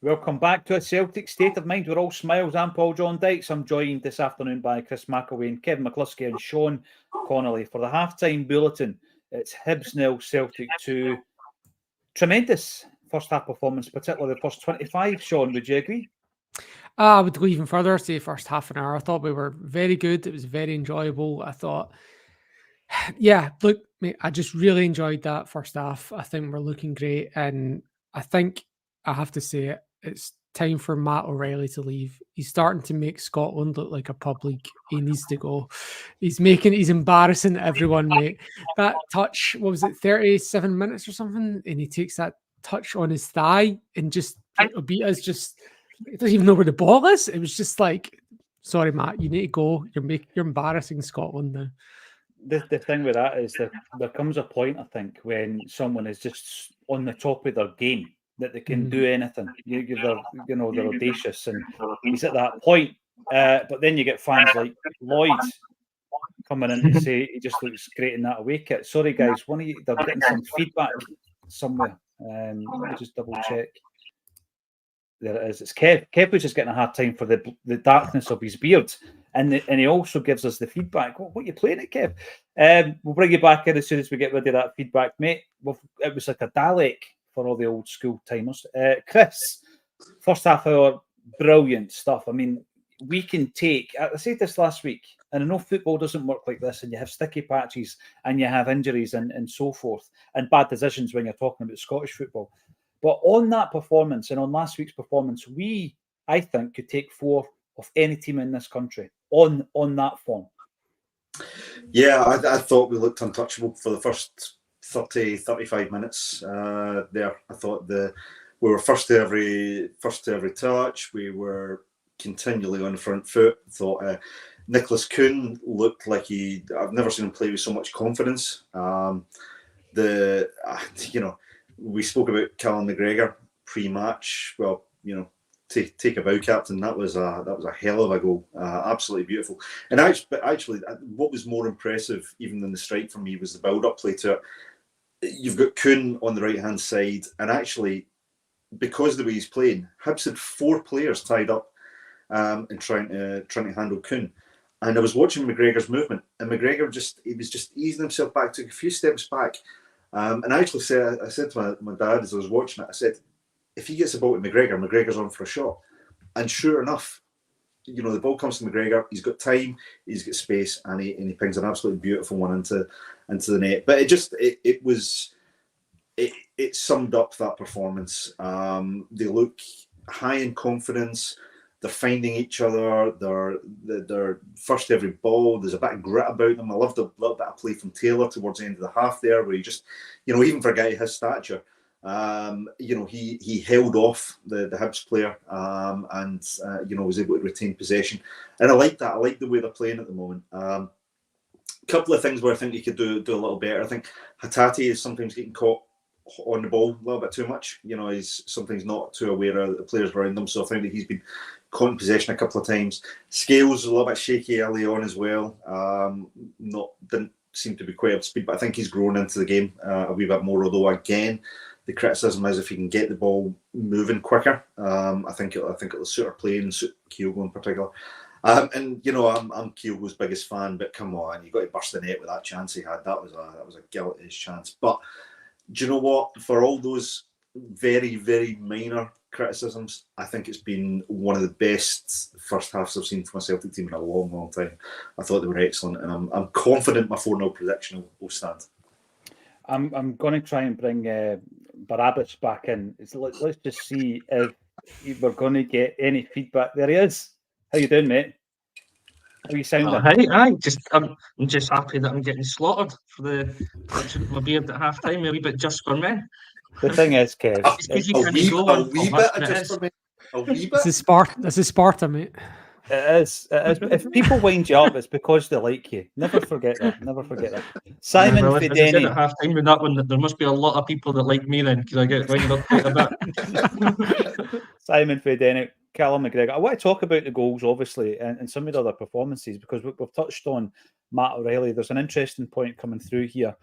Welcome back to a Celtic State of Mind. We're all smiles. I'm Paul John Dykes. I'm joined this afternoon by Chris McAway and Kevin McCluskey and Sean Connolly for the halftime bulletin. It's Hibs 0, Celtic 2. Tremendous first half performance, particularly the first 25. Sean, would you agree? I would go even further, say first half an hour. I thought we were very good. It was very enjoyable. I thought, yeah, look, mate, I just really enjoyed that first half. I think we're looking great. And I think I have to say it's time for Matt O'Reilly to leave. He's starting to make Scotland look like a pub league. He needs to go. He's embarrassing everyone, mate. That touch, what was it, 37 minutes or something? And he takes that touch on his thigh and just beat us just... He doesn't even know where the ball is. It was just like, sorry, Matt, you need to go. You're embarrassing Scotland now. The thing with that is that there comes a point, I think, when someone is just on the top of their game, that they can do anything. They're audacious, and he's at that point. But then you get fans like Lloyd coming in to say he just looks great in that away kit. Sorry, guys, they're getting some feedback somewhere. Let me just double check. There it is. It's Kev. Kev was just getting a hard time for the darkness of his beard. And he also gives us the feedback. What are you playing at, Kev? We'll bring you back in as soon as we get rid of that feedback, mate. It was like a Dalek for all the old school timers. Chris, first half hour, brilliant stuff. I mean, we can take... I said this last week, and I know football doesn't work like this, and you have sticky patches, and you have injuries and so forth, and bad decisions when you're talking about Scottish football. But on that performance and on last week's performance, we, I think, could take 4 of any team in this country on that form. Yeah, I thought we looked untouchable for the first 30, 35 minutes there. I thought we were first to every touch. We were continually on the front foot. I thought Nicholas Kuhn looked like I've never seen him play with so much confidence. We spoke about Callum McGregor pre-match. Well, take a bow, captain. That was a hell of a goal. Absolutely beautiful. And actually, what was more impressive even than the strike for me was the build-up play to it. You've got Kuhn on the right-hand side, and actually, because of the way he's playing, Hibs had 4 players tied up and trying to handle Kuhn. And I was watching McGregor's movement, and McGregor was just easing himself back, took a few steps back. And I actually I said to my dad as I was watching it, I said, if he gets the ball to McGregor's on for a shot. And sure enough, the ball comes to McGregor, he's got time, he's got space, and he pings an absolutely beautiful one into the net. But it summed up that performance. They look high in confidence. They're finding each other. They're first to every ball. There's a bit of grit about them. I loved a little bit of play from Taylor towards the end of the half there, where he just, even for a guy his stature, he held off the Hibs player and was able to retain possession. And I like that. I like the way they're playing at the moment. A couple of things where I think he could do a little better. I think Hatate is sometimes getting caught on the ball a little bit too much. He's sometimes not too aware of the players around him. So I think that he's been caught in possession a couple of times. Scales a little bit shaky early on as well. Didn't seem to be quite up to speed, but I think he's grown into the game a wee bit more. Although again, the criticism is if he can get the ball moving quicker. I think it'll suit our play and suit Kyogo in particular. I'm Kyogo's biggest fan, but come on, you got to burst the net with that chance he had. That was a guilty chance. But do you know what? For all those very, very minor criticisms, I think it's been one of the best first halves I've seen from a Celtic team in a long, long time. I thought they were excellent, and I'm confident my 4-0 prediction will stand. I'm going to try and bring Barabbas back in. Let's just see if we're going to get any feedback. There he is. How you doing, mate? How you sounding? I'm just happy that I'm getting slaughtered for my beard at half time. A wee bit just for me. The thing is, Kev, a wee bit just for me. A wee bit. This is Sparta, mate. It is. If people wind you up, it's because they like you. Never forget that. Simon Fideni. I said at half time with that one that there must be a lot of people that like me then, because I get wound up quite a bit. Simon Fideni Callum McGregor. I want to talk about the goals, obviously, and some of the other performances, because we've touched on Matt O'Reilly. There's an interesting point coming through here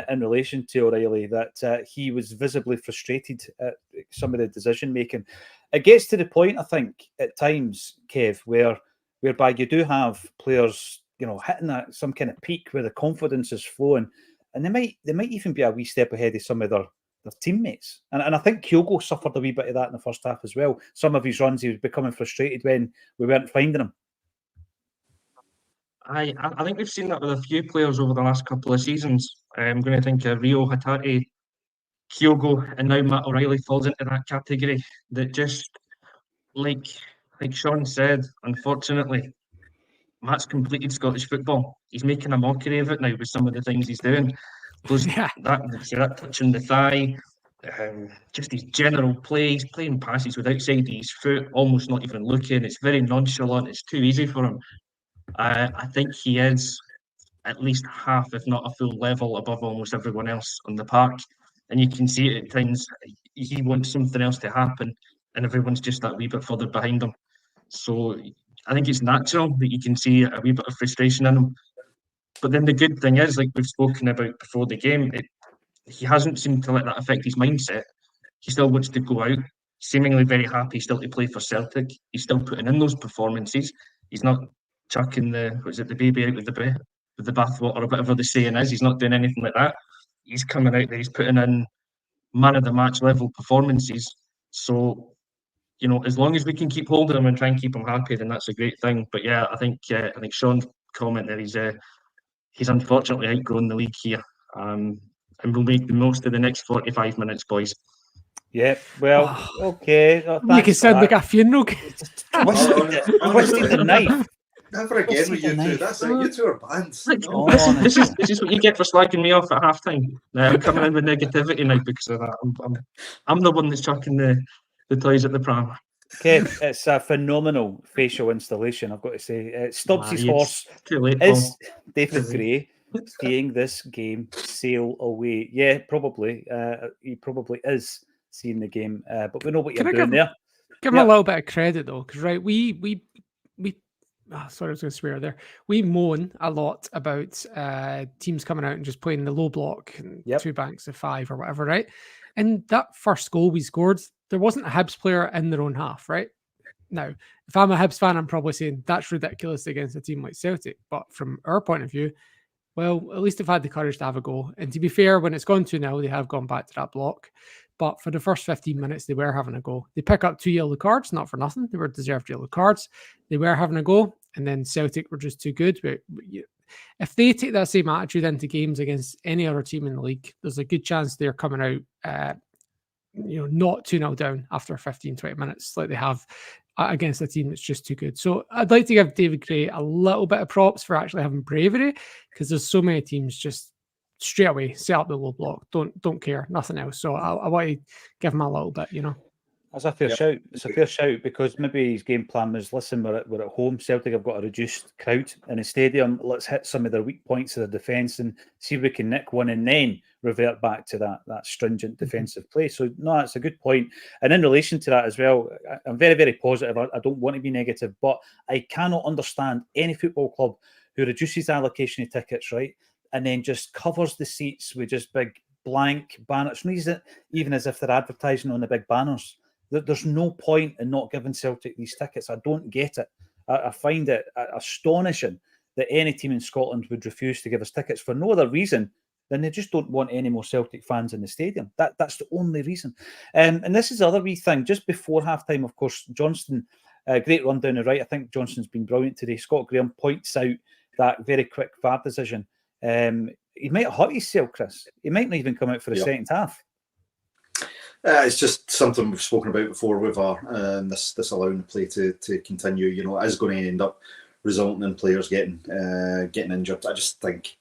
in relation to O'Reilly, that he was visibly frustrated at some of the decision making. It gets to the point, I think, at times, Kev, whereby you do have players, hitting some kind of peak where the confidence is flowing, and they might even be a wee step ahead of some of their teammates. And I think Kyogo suffered a wee bit of that in the first half as well. Some of his runs, he was becoming frustrated when we weren't finding him. I think we've seen that with a few players over the last couple of seasons. I'm going to think of Rio Hatate, Kyogo, and now Matt O'Reilly falls into that category. That just, like Sean said, unfortunately, Matt's completed Scottish football. He's making a mockery of it now with some of the things he's doing. That touching the thigh, just his general play. He's playing passes with outside his foot, almost not even looking. It's very nonchalant. It's too easy for him. I think he is at least half, if not a full level, above almost everyone else on the park. And you can see it at times. He wants something else to happen, and everyone's just that wee bit further behind him. So I think it's natural that you can see a wee bit of frustration in him. But then the good thing is, like we've spoken about before the game, he hasn't seemed to let that affect his mindset. He still wants to go out, seemingly very happy still to play for Celtic. He's still putting in those performances. He's not chucking the baby out with the bathwater or whatever the saying is. He's not doing anything like that. He's coming out there. He's putting in man of the match level performances. So, as long as we can keep holding him and try and keep him happy, then that's a great thing. But yeah, I think Sean's comment there, he's unfortunately outgrown the league here. And we'll make the most of the next 45 minutes, boys. Yeah, well, okay. Make it sound like a funeral. Twisted the knife. Never again with you two. That's it. You two are bands. This is what you get for slagging me off at halftime. I'm coming in with negativity now because of that. I'm the one that's chucking the toys at the pram. Okay, it's a phenomenal facial installation, I've got to say. Stubbs' horse too late, is David Gray seeing this game sail away. Yeah, probably. He probably is seeing the game, but we know what you're doing there. Give him a little bit of credit though, because sorry, I was going to swear there. We moan a lot about teams coming out and just playing the low block and 2 banks of 5 or whatever, right? And that first goal we scored, there wasn't a Hibs player in their own half, right? Now, if I'm a Hibs fan, I'm probably saying that's ridiculous against a team like Celtic. But from our point of view, well, at least they've had the courage to have a go. And to be fair, when it's gone 2-0, they have gone back to that block. But for the first 15 minutes, they were having a go. They pick up 2 yellow cards, not for nothing. They were deserved yellow cards. They were having a go. And then Celtic were just too good. But if they take that same attitude into games against any other team in the league, there's a good chance they're coming out, not 2-0 down after 15, 20 minutes like they have against a team that's just too good. So I'd like to give David Gray a little bit of props for actually having bravery, because there's so many teams just straight away set up the low block, don't care, nothing else. So I want to give him a little bit, That's a fair shout. It's a fair shout, because maybe his game plan was, listen, we're at home. Celtic have got a reduced crowd in the stadium. Let's hit some of their weak points of the defence and see if we can nick one and then revert back to that stringent defensive play. So, no, that's a good point. And in relation to that as well, I'm very, very positive. I don't want to be negative, but I cannot understand any football club who reduces the allocation of tickets, right, and then just covers the seats with just big blank banners. Even as if they're advertising on the big banners. There's no point in not giving Celtic these tickets. I don't get it. I find it astonishing that any team in Scotland would refuse to give us tickets for no other reason than they just don't want any more Celtic fans in the stadium. That's the only reason. And this is the other wee thing. Just before halftime, of course, Johnston, great run down the right. I think Johnston's been brilliant today. Scott Graham points out that very quick VAR decision. He might have hurt himself, Chris. He might not even come out for the second half. It's just something we've spoken about before with VAR, and this allowing the play to continue. It is going to end up resulting in players getting injured. I just think,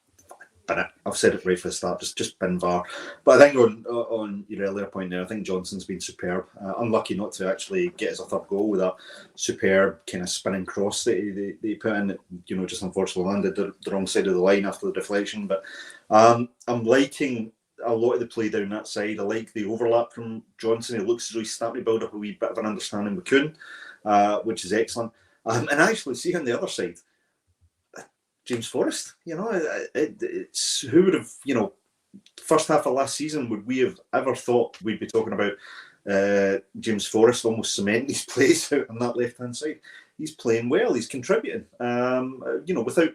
I've said it right from the start, just bin VAR. But I think on your earlier point there, I think Johnson's been superb. Unlucky not to actually get his third goal with that superb kind of spinning cross that he put in. Just unfortunately landed the wrong side of the line after the deflection. But I'm liking a lot of the play down that side. I like the overlap from Johnson. He looks as though he's starting to build up a wee bit of an understanding with Kuhn, which is excellent. And actually, see on the other side, James Forrest. It's who would have, first half of last season, would we have ever thought we'd be talking about James Forrest almost cementing his place out on that left-hand side? He's playing well. He's contributing. Without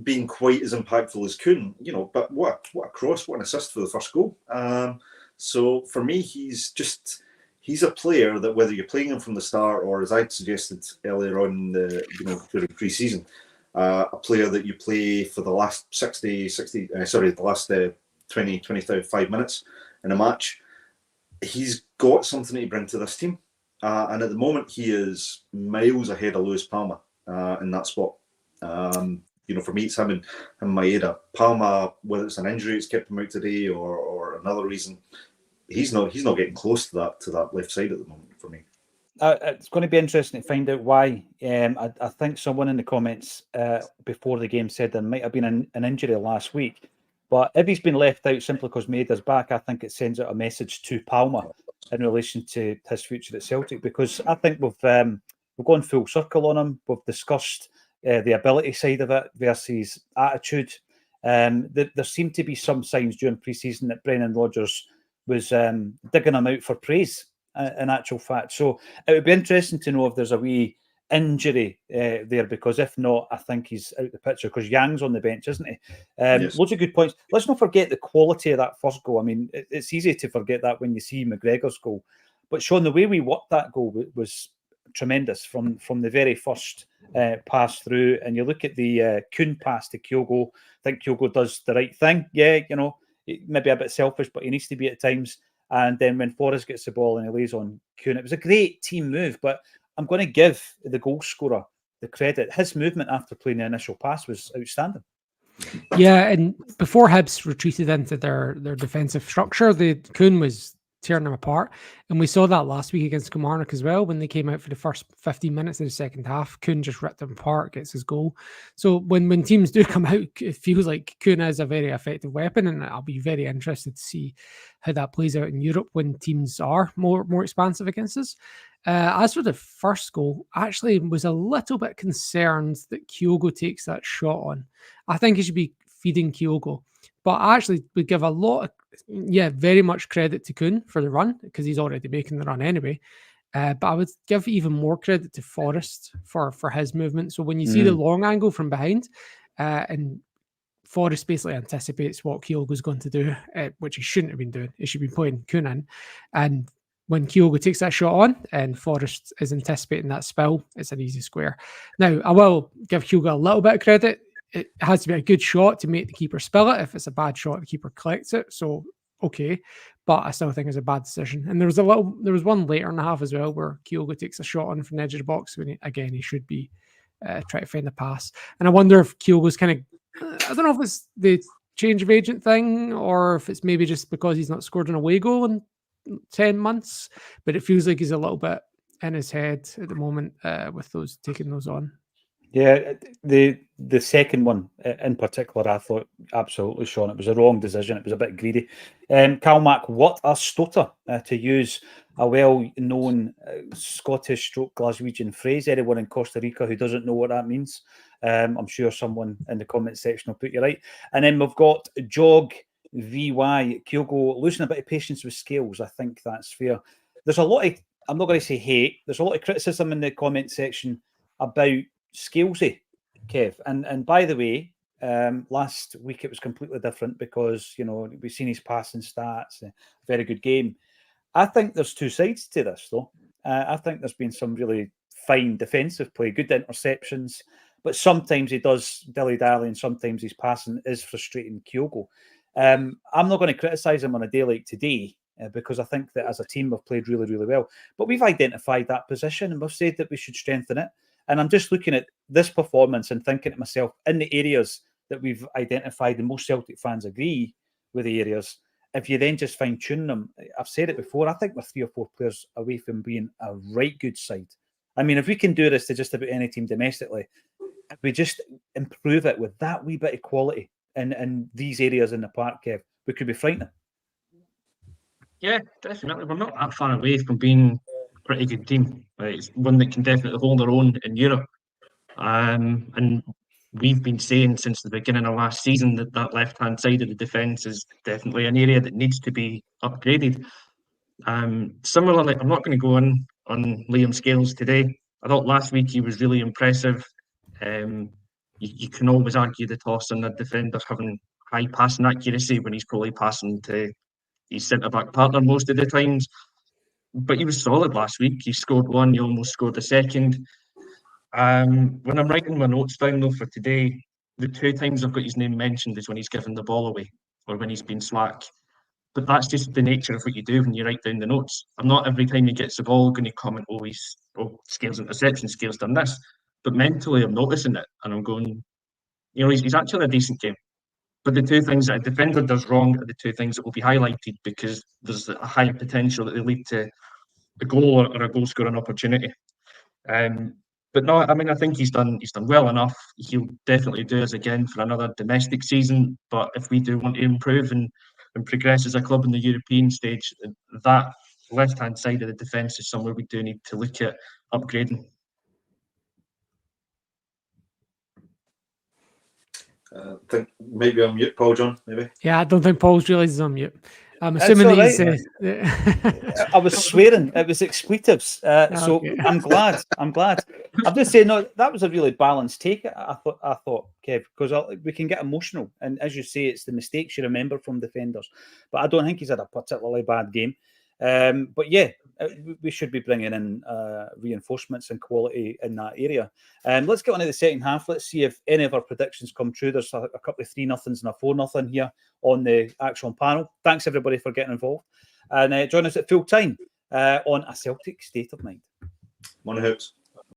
being quite as impactful as Kuhn, but what a cross, what an assist for the first goal. So for me, he's a player that whether you're playing him from the start or, as I suggested earlier on, during pre-season, a player that you play for the last 25 minutes in a match, he's got something to bring to this team. And at the moment, he is miles ahead of Lewis Palma in that spot. For me, it's him and Maeda. Palma, whether it's an injury that's kept him out today or another reason, he's not getting close to that left side at the moment for me. It's going to be interesting to find out why. I think someone in the comments before the game said there might have been an injury last week. But if he's been left out simply because Maeda's back, I think it sends out a message to Palma in relation to his future at Celtic, because I think we've gone full circle on him. We've discussed the ability side of it versus attitude. There seemed to be some signs during pre-season that Brendan Rodgers was digging him out for praise, in actual fact. So it would be interesting to know if there's a wee injury there, because if not, I think he's out the picture, because Yang's on the bench, isn't he? Yes. Loads of good points. Let's not forget the quality of that first goal. I mean, it's easy to forget that when you see McGregor's goal. But Sean, the way we worked that goal was tremendous from the very first pass through. And you look at the Kuhn pass to Kyogo. I think Kyogo does the right thing. Yeah, maybe a bit selfish, but he needs to be at times. And then when Forrest gets the ball and he lays on Kuhn, it was a great team move. But I'm going to give the goal scorer the credit. His movement after playing the initial pass was outstanding. Yeah, and before Hibs retreated into their defensive structure, the Kuhn was tearing them apart. And we saw that last week against Kilmarnock as well, when they came out for the first 15 minutes of the second half. Kuhn just ripped them apart, gets his goal. So when teams do come out, it feels like Kuhn is a very effective weapon, and I'll be very interested to see how that plays out in Europe when teams are more expansive against us. As for the first goal, I actually was a little bit concerned that Kyogo takes that shot on. I think he should be feeding Kyogo, but I actually would give very much credit to Kuhn for the run, because he's already making the run anyway. But I would give even more credit to Forrest for his movement. So when you see the long angle from behind, and Forrest basically anticipates what Kyogo's going to do, which he shouldn't have been doing. He should be putting Kuhn in. And when Kyogo takes that shot on and Forrest is anticipating that spill, it's an easy square. Now, I will give Kyogo a little bit of credit. It has to be a good shot to make the keeper spill it. If it's a bad shot, the keeper collects it. So, okay. But I still think it's a bad decision. And there was one later in the half as well where Kyogo takes a shot on from the edge of the box when he should be trying to find the pass. And I wonder if Kyogo's kind of, I don't know if it's the change of agent thing or if it's maybe just because he's not scored an away goal in 10 months, but it feels like he's a little bit in his head at the moment with taking those on. Yeah, the second one in particular, I thought absolutely, Sean, it was a wrong decision. It was a bit greedy. Calmac, what a stoter, to use a well-known Scottish/Glaswegian phrase. Anyone in Costa Rica who doesn't know what that means, I'm sure someone in the comment section will put you right. And then we've got Jog VY, Kyogo losing a bit of patience with Scales. I think that's fair. There's a lot of, I'm not going to say hate, there's a lot of criticism in the comment section about Scalesy, Kev. And by the way, last week it was completely different because, we've seen his passing stats, a very good game. I think there's two sides to this, though. I think there's been some really fine defensive play, good interceptions, but sometimes he does dilly-dally and sometimes his passing is frustrating Kyogo. I'm not going to criticise him on a day like today because I think that as a team we've played really, really well. But we've identified that position and we've said that we should strengthen it. And I'm just looking at this performance and thinking to myself, in the areas that we've identified, and most Celtic fans agree with the areas, if you then just fine-tune them, I've said it before, I think we're 3 or 4 players away from being a right good side. I mean, if we can do this to just about any team domestically, if we just improve it with that wee bit of quality in these areas in the park, Kev, we could be frightening. Yeah, definitely. We're not that far away from being a pretty good team. It's one that can definitely hold their own in Europe. And we've been saying since the beginning of last season that that left-hand side of the defence is definitely an area that needs to be upgraded. Similarly, I'm not going to go on Liam Scales today. I thought last week he was really impressive. You can always argue the toss on the defender having high passing accuracy when he's probably passing to his centre-back partner most of the times. But he was solid last week. He scored one, he almost scored a second. When I'm writing my notes down though for today, the 2 times I've got his name mentioned is when he's given the ball away or when he's been slack. But that's just the nature of what you do when you write down the notes. I'm not every time he gets the ball going to comment, Scales interception, Scales done this. But mentally, I'm noticing it and I'm going, he's actually a decent game. But the 2 things that a defender does wrong are the 2 things that will be highlighted because there's a high potential that they lead to a goal or a goal scoring opportunity. But no, I mean, I think he's done well enough. He'll definitely do us again for another domestic season. But if we do want to improve and progress as a club in the European stage, that left-hand side of the defence is somewhere we do need to look at upgrading. I think maybe on mute, Paul John, maybe. Yeah, I don't think Paul's realised he's on mute. I'm assuming he's... I was swearing. It was expletives. So okay. I'm glad. I'm just saying, no, that was a really balanced take. I thought, Kev, because we can get emotional. And as you say, it's the mistakes you remember from defenders. But I don't think he's had a particularly bad game. But yeah, we should be bringing in reinforcements and quality in that area. Let's get on to the second half. Let's see if any of our predictions come true. There's a couple of 3-0s and a 4-0 here on the Acsom panel. Thanks everybody for getting involved. And join us at full time on A Celtic State of Mind. Money Hoops.